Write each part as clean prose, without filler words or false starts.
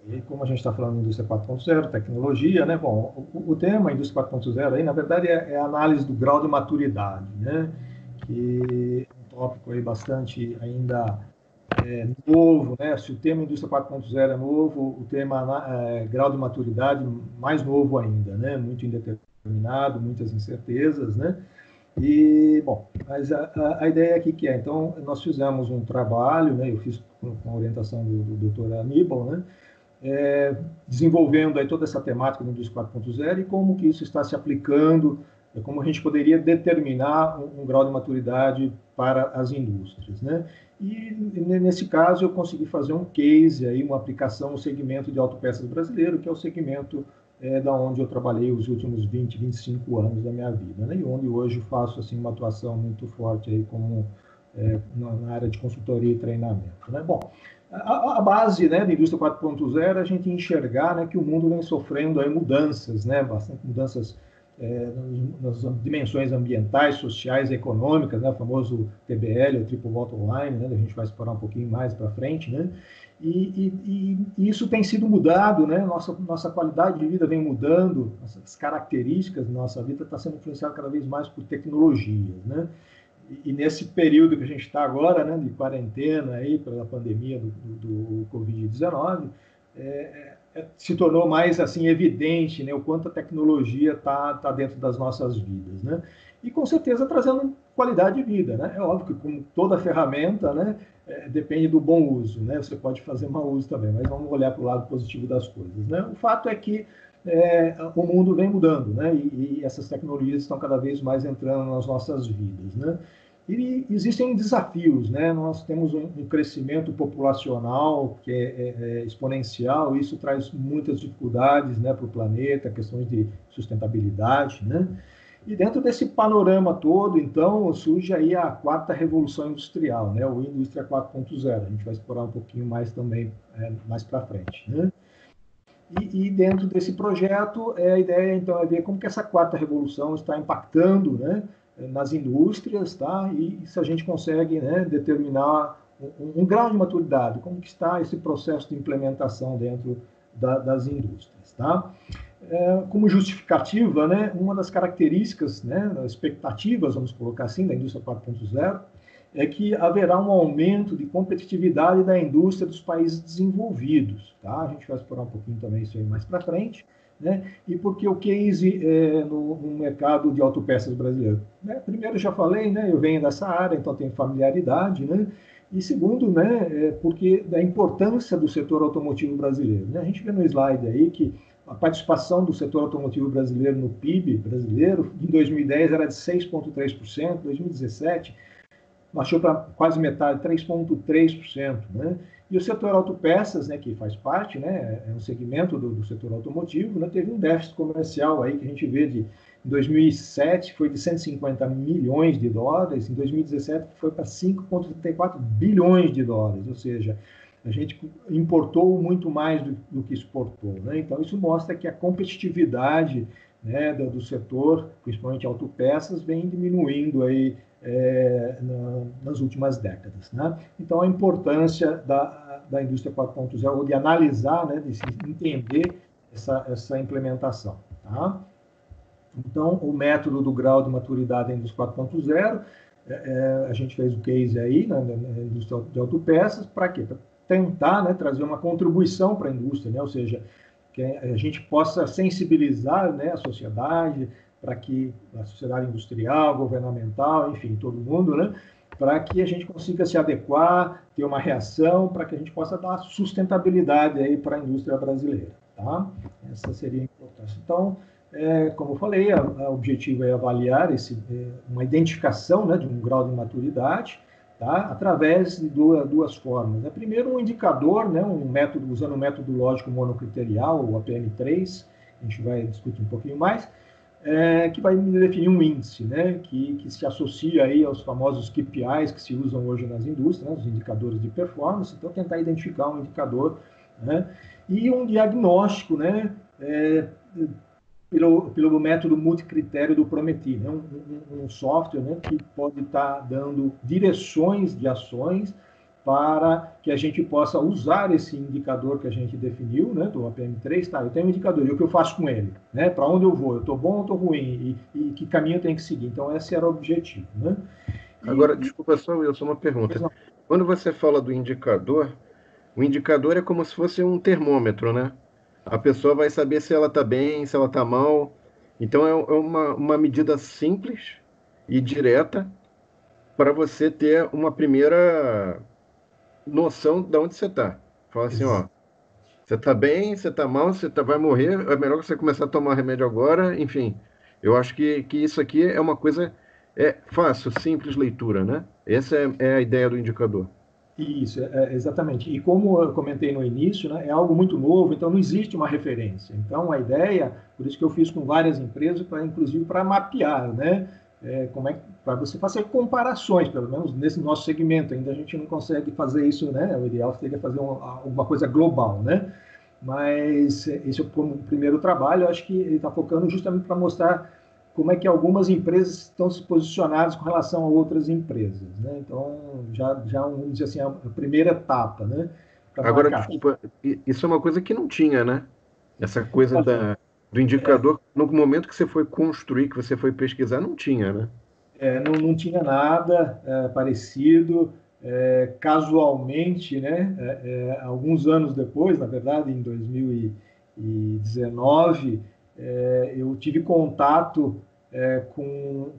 E como a gente está falando de indústria 4.0, tecnologia, né? Bom, o tema indústria 4.0 aí, na verdade, é a análise do grau de maturidade, né? Que é um tópico aí bastante ainda novo, né? Se o tema indústria 4.0 é novo, o tema grau de maturidade mais novo ainda, né? Muito indeterminado, muitas incertezas, né? E, bom, mas a ideia aqui que é, então, nós fizemos um trabalho, né? Eu fiz com a orientação do Dr. Aníbal, né? Desenvolvendo aí toda essa temática do Indústria 4.0 e como que isso está se aplicando, como a gente poderia determinar um grau de maturidade para as indústrias, né? E nesse caso eu consegui fazer um case aí, uma aplicação no segmento de autopeças brasileiro, que é o segmento da onde eu trabalhei os últimos 20, 25 anos da minha vida, né? E onde hoje faço assim uma atuação muito forte aí como na área de consultoria e treinamento, né? Bom, a base, né, da indústria 4.0 é a gente enxergar, né, que o mundo vem sofrendo aí mudanças, né, bastante mudanças nas dimensões ambientais, sociais e econômicas, né, o famoso TBL, o Triple Bottom Line, né, a gente vai explorar um pouquinho mais para frente, né, e isso tem sido mudado, né, nossa qualidade de vida vem mudando, as características da nossa vida está sendo influenciada cada vez mais por tecnologias, né, e nesse período que a gente está agora, né, de quarentena aí pela pandemia do Covid-19, se tornou mais assim evidente, né, o quanto a tecnologia está dentro das nossas vidas, né? E com certeza trazendo qualidade de vida, né? É óbvio que como toda ferramenta, né, depende do bom uso, né? Você pode fazer mau uso também, mas vamos olhar para o lado positivo das coisas, né? O fato é que o mundo vem mudando, né? E essas tecnologias estão cada vez mais entrando nas nossas vidas, né? E existem desafios, né? Nós temos um crescimento populacional que é exponencial, e isso traz muitas dificuldades, né, para o planeta, questões de sustentabilidade, né? E dentro desse panorama todo, então, surge aí a quarta revolução industrial, né, o Indústria 4.0. A gente vai explorar um pouquinho mais também mais para frente, né? E dentro desse projeto, a ideia, então, é ver como que essa quarta revolução está impactando, né, nas indústrias, tá? E se a gente consegue, né, determinar um grau de maturidade, como que está esse processo de implementação dentro das indústrias, tá? Como justificativa, né, uma das características, né, expectativas, vamos colocar assim, da indústria 4.0, é que haverá um aumento de competitividade da indústria dos países desenvolvidos. Tá? A gente vai explorar um pouquinho também isso aí mais para frente. Né? E porque o case no mercado de autopeças brasileiro? Né? Primeiro, já falei, né, eu venho dessa área, então tenho familiaridade. Né? E segundo, né, porque da importância do setor automotivo brasileiro. Né? A gente vê no slide aí que a participação do setor automotivo brasileiro no PIB brasileiro, em 2010 era de 6,3%, 2017 baixou para quase metade, 3,3%. Né? E o setor autopeças, né, que faz parte, né, é um segmento do setor automotivo, né, teve um déficit comercial aí que a gente vê em 2007 foi de 150 milhões de dólares, em 2017 foi para 5,34 bilhões de dólares, ou seja, a gente importou muito mais do que exportou. Né? Então, isso mostra que a competitividade, né, do setor, principalmente autopeças, vem diminuindo aí nas últimas décadas. Né? Então, a importância da indústria 4.0, ou de analisar, né, de se entender essa implementação. Tá? Então, o método do grau de maturidade da indústria 4.0, a gente fez o case aí na indústria de autopeças, para quê? Para tentar, né, trazer uma contribuição para a indústria, né? Ou seja, que a gente possa sensibilizar, né, a sociedade, para que a sociedade industrial, governamental, enfim, todo mundo, né, para que a gente consiga se adequar, ter uma reação, para que a gente possa dar sustentabilidade aí para a indústria brasileira. Tá? Essa seria a importância. Então, como eu falei, o objetivo é avaliar uma identificação, né, de um grau de maturidade, tá? Através de duas formas. Né? Primeiro, um indicador, né, usando o método lógico monocriterial, o APM3, a gente vai discutir um pouquinho mais, que vai definir um índice, né, que se associa aí aos famosos KPIs que se usam hoje nas indústrias, né, os indicadores de performance. Então, tentar identificar um indicador, né, e um diagnóstico, né, pelo método multicritério do Prometi, né? Um software, né, que pode estar dando direções de ações para que a gente possa usar esse indicador que a gente definiu, né, do APM3, tá? Eu tenho um indicador, e o que eu faço com ele? Né? Para onde eu vou? Eu estou bom ou estou ruim? E que caminho eu tenho que seguir? Então, esse era o objetivo. Né? Agora, desculpa só, Wilson, uma pergunta. Quando você fala do indicador, o indicador é como se fosse um termômetro, né? A pessoa vai saber se ela está bem, se ela está mal. Então, é uma medida simples e direta para você ter uma primeira noção de onde você está. Fala assim, ó, você está bem, você está mal, vai morrer, é melhor você começar a tomar remédio agora. Enfim, eu acho que isso aqui é uma coisa fácil, simples leitura, né? Essa é a ideia do indicador. Isso, exatamente. E como eu comentei no início, né, é algo muito novo, então não existe uma referência. Então a ideia, por isso que eu fiz com várias empresas, inclusive para mapear, né, como é para você fazer comparações, pelo menos nesse nosso segmento. Ainda a gente não consegue fazer isso, né? O ideal seria fazer alguma coisa global, né? Mas esse é o primeiro trabalho. Eu acho que ele está focando justamente para mostrar como é que algumas empresas estão se posicionadas com relação a outras empresas, né? Então, vamos dizer assim, a primeira etapa, né? Para Agora, marcar. desculpa, isso é uma coisa que não tinha, né? Essa coisa do indicador, no momento que você foi construir, que você foi pesquisar, não tinha, né? Não tinha nada parecido. Casualmente, né? Alguns anos depois, na verdade, em 2019, eu tive contato com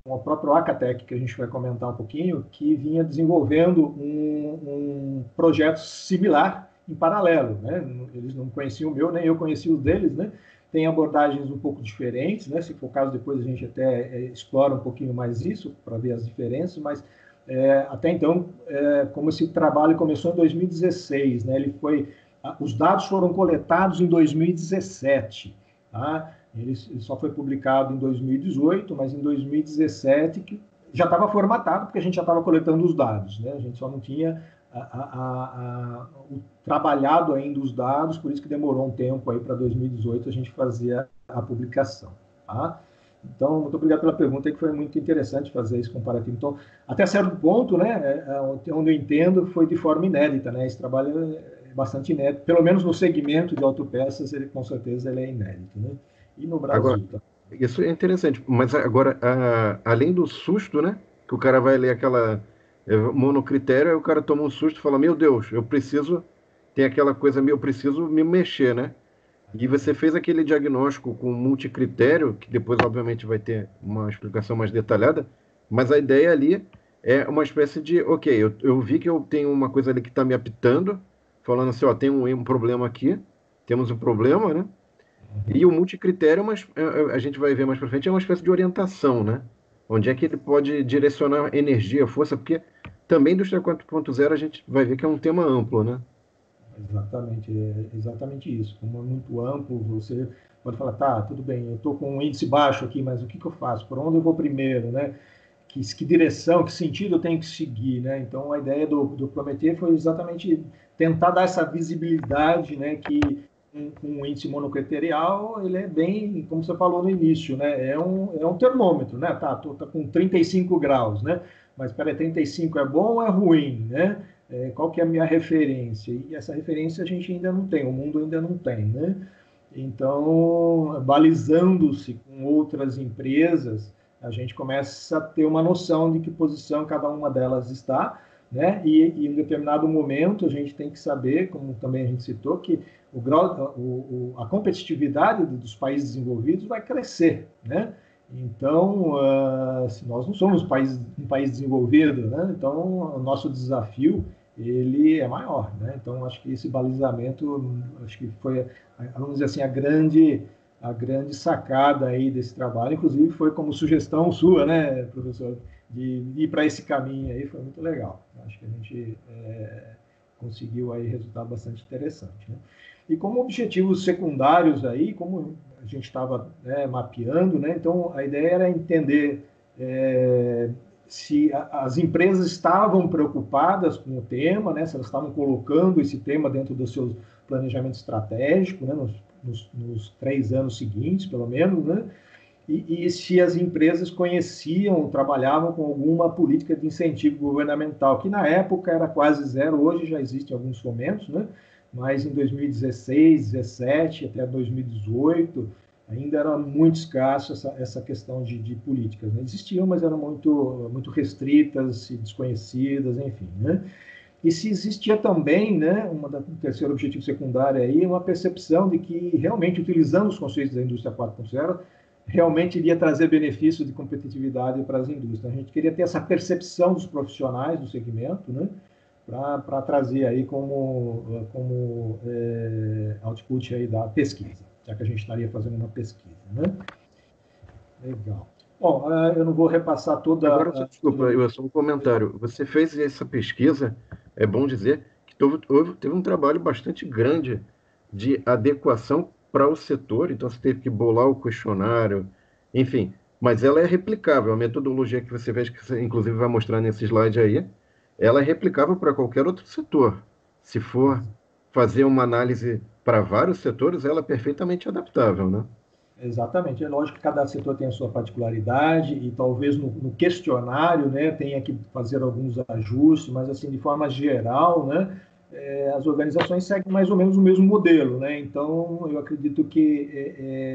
o próprio Acatec, que a gente vai comentar um pouquinho, que vinha desenvolvendo um projeto similar em paralelo, né? Eles não conheciam o meu, nem eu conhecia os deles, né? Tem abordagens um pouco diferentes, né? Se for o caso, depois a gente até explora um pouquinho mais isso para ver as diferenças, mas até então, como esse trabalho começou em 2016, né? Os dados foram coletados em 2017, tá? Ele só foi publicado em 2018, mas em 2017 que já estava formatado, porque a gente já estava coletando os dados, né? A gente só não tinha trabalhado ainda os dados, por isso que demorou um tempo aí para 2018 a gente fazer a publicação, tá? Então, muito obrigado pela pergunta, que foi muito interessante fazer esse comparativo. Então, até certo ponto, né, onde eu entendo, foi de forma inédita, né? Esse trabalho é bastante inédito, pelo menos no segmento de autopeças, ele com certeza ele é inédito, né? E no Agora, Brasil, tá? isso é interessante, mas agora, além do susto, né? Que o cara vai ler aquela monocritério, aí o cara toma um susto e fala, meu Deus, tem aquela coisa, eu preciso me mexer, né? E você fez aquele diagnóstico com multicritério, que depois, obviamente, vai ter uma explicação mais detalhada, mas a ideia ali é uma espécie de, ok, eu vi que eu tenho uma coisa ali que está me apitando, falando assim, ó, tem um problema aqui, temos um problema, né? E o multicritério, mas a gente vai ver mais para frente, é uma espécie de orientação, né? Onde é que ele pode direcionar energia, força, porque também Indústria 4.0 a gente vai ver que é um tema amplo, né? Exatamente, é exatamente isso. Como é muito amplo, você pode falar, tá, tudo bem, eu estou com um índice baixo aqui, mas o que, que eu faço? Por onde eu vou primeiro, né? Que direção, que sentido eu tenho que seguir, né? Então, a ideia do Prometer foi exatamente tentar dar essa visibilidade, né? Que um índice monocriterial, ele é bem, como você falou no início, né? É um termômetro, né? Tá, tô com 35 graus, né? Mas, peraí, 35 é bom ou é ruim, né? Qual que é a minha referência? E essa referência a gente ainda não tem, o mundo ainda não tem, né? Então, balizando-se com outras empresas, a gente começa a ter uma noção de que posição cada uma delas está, né? E em determinado momento a gente tem que saber, como também a gente citou, que a competitividade dos países desenvolvidos vai crescer, né? Então, se nós não somos um país desenvolvido, né? Então, o nosso desafio ele é maior, né? Então, acho que esse balizamento, acho que foi, vamos dizer assim, a grande sacada aí desse trabalho, inclusive foi como sugestão sua, né, professor, de ir para esse caminho aí, foi muito legal. Acho que a gente conseguiu aí resultado bastante interessante, né? E como objetivos secundários aí, como a gente estava, né, mapeando, né, então a ideia era entender se as empresas estavam preocupadas com o tema, né, se elas estavam colocando esse tema dentro do seu planejamento estratégico, né, nos 3 anos seguintes, pelo menos, né, e se as empresas conheciam, trabalhavam com alguma política de incentivo governamental, que na época era quase zero, hoje já existem alguns fomentos, né? Mas em 2016, 2017, até 2018, ainda era muito escasso essa questão de políticas, né? Existiam, mas eram muito restritas, desconhecidas, enfim, né? E se existia também, né, um terceiro objetivo secundário aí, uma percepção de que realmente, utilizando os conceitos da indústria 4.0, realmente iria trazer benefício de competitividade para as indústrias. A gente queria ter essa percepção dos profissionais do segmento, né, para trazer aí como output aí da pesquisa, já que a gente estaria fazendo uma pesquisa, né? Legal. Bom, eu não vou repassar toda... Agora, desculpa, eu só um comentário. Você fez essa pesquisa, é bom dizer, que teve um trabalho bastante grande de adequação para o setor, então você teve que bolar o questionário, enfim, mas ela é replicável. A metodologia que você vê, que você inclusive vai mostrar nesse slide aí, ela é replicável para qualquer outro setor. Se for fazer uma análise para vários setores, ela é perfeitamente adaptável, né? Exatamente. É lógico que cada setor tem a sua particularidade e talvez no questionário, né, tenha que fazer alguns ajustes, mas assim, de forma geral, né, as organizações seguem mais ou menos o mesmo modelo, né? Então, eu acredito que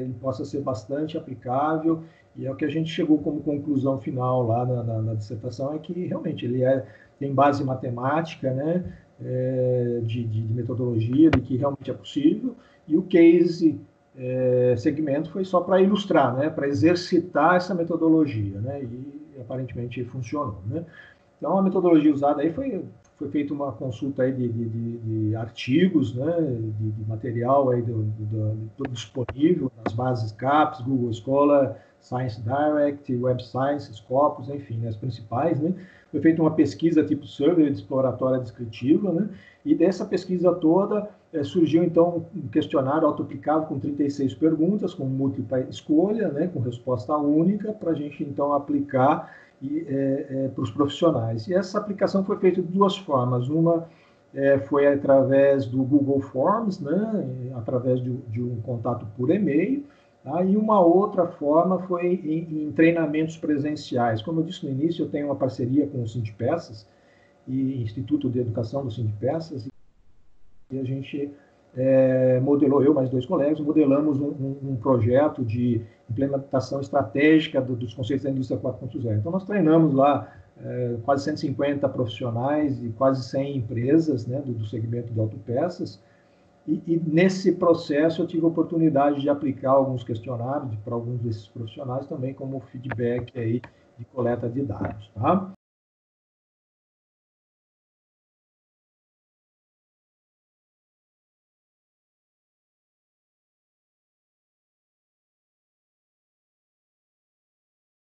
ele possa ser bastante aplicável e é o que a gente chegou como conclusão final lá na dissertação, é que realmente ele tem base matemática, né, de metodologia, de que realmente é possível, e o case segmento foi só para ilustrar, né, para exercitar essa metodologia, né, e aparentemente funcionou, né. Então a metodologia usada aí foi feita uma consulta aí de artigos, né, de material aí do disponível nas bases CAPES, Google Scholar, Science Direct, Web Science, Scopus, enfim, né, as principais, né. Foi feita uma pesquisa tipo survey exploratória descritiva, né, e dessa pesquisa toda surgiu, então, um questionário autoaplicável com 36 perguntas, com múltipla escolha, né, com resposta única, para a gente, então, aplicar para os profissionais. E essa aplicação foi feita de duas formas. Uma foi através do Google Forms, né, através de um contato por e-mail, tá? E uma outra forma foi em treinamentos presenciais. Como eu disse no início, eu tenho uma parceria com o Sindpeças e Instituto de Educação do Sindpeças, e a gente modelou, eu mais dois colegas, modelamos um projeto de implementação estratégica dos conceitos da indústria 4.0. Então, nós treinamos lá quase 150 profissionais e quase 100 empresas, né, do segmento de autopeças, e nesse processo eu tive a oportunidade de aplicar alguns questionários para alguns desses profissionais também como feedback aí de coleta de dados, tá?